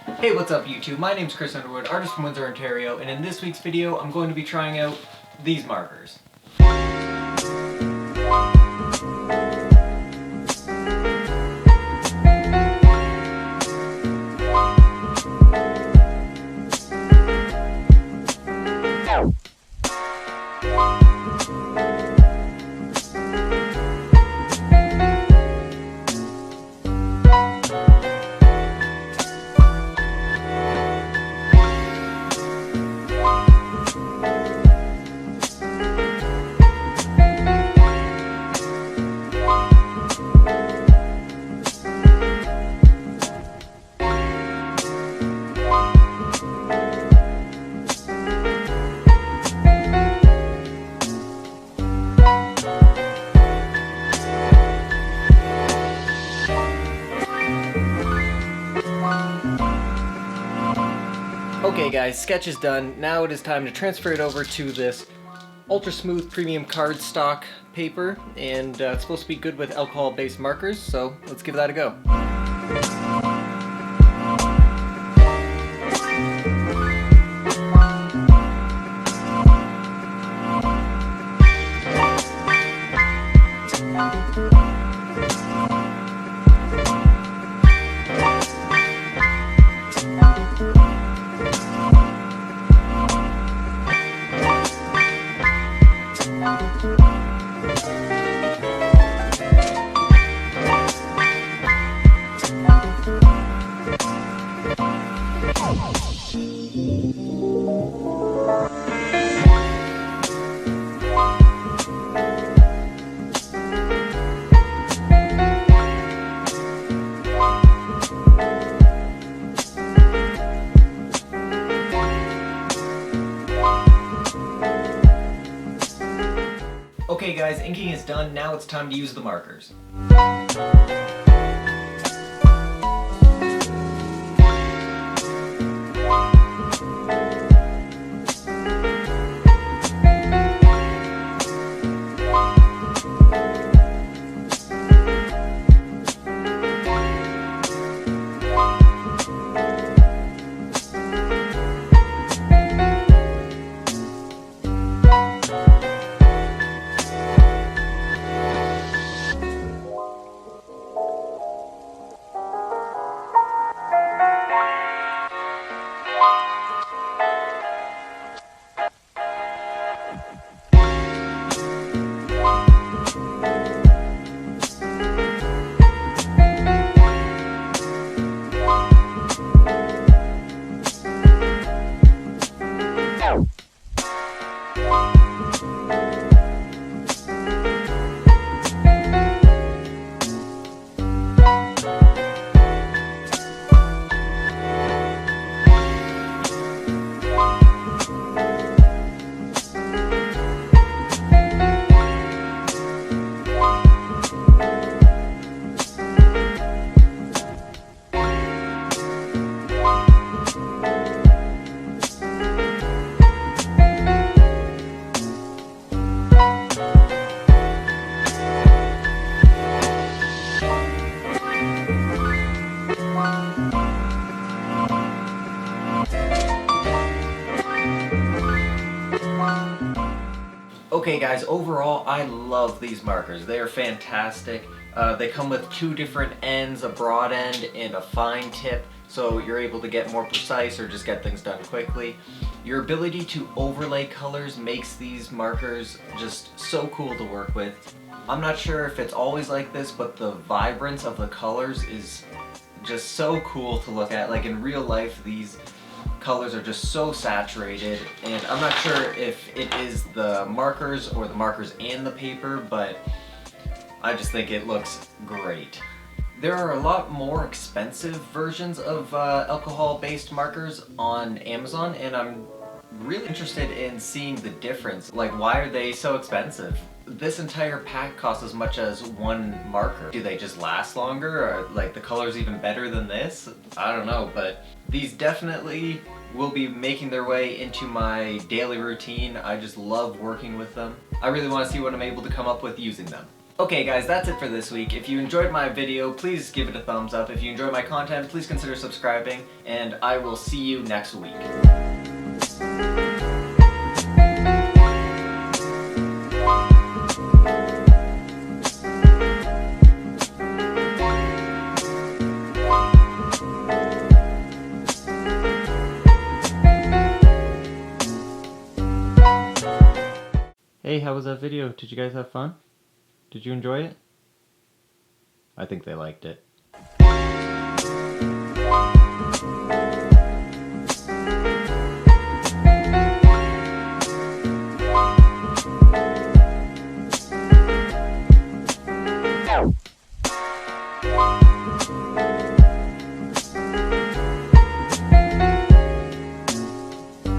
Hey, what's up YouTube? My name's Chris Underwood, artist from Windsor, Ontario, and in this week's video I'm going to be trying out these markers. Okay guys, sketch is done. Now it is time to transfer it over to this ultra smooth premium cardstock paper, and it's supposed to be good with alcohol based markers, so let's give that a go. Okay guys, inking is done. Now it's time to use the markers. Okay guys, overall I love these markers. They are fantastic. They come with two different ends, a broad end and a fine tip, so you're able to get more precise or just get things done quickly. Your ability to overlay colors makes these markers just so cool to work with. I'm not sure if it's always like this, but the vibrance of the colors is just so cool to look at. Like in real life, these colors are just so saturated, and I'm not sure if it is the markers or the markers and the paper, but I just think it looks great. There are a lot more expensive versions of alcohol-based markers on Amazon, and I'm really interested in seeing the difference. Like, why are they so expensive? This entire pack costs as much as one marker. Do they just last longer, or like the color's even better than this? I don't know, but these definitely will be making their way into my daily routine. I just love working with them. I really want to see what I'm able to come up with using them. Okay guys, that's it for this week. If you enjoyed my video, please give it a thumbs up. If you enjoy my content, please consider subscribing, and I will see you next week. Hey, how was that video? Did you guys have fun? Did you enjoy it? I think they liked it.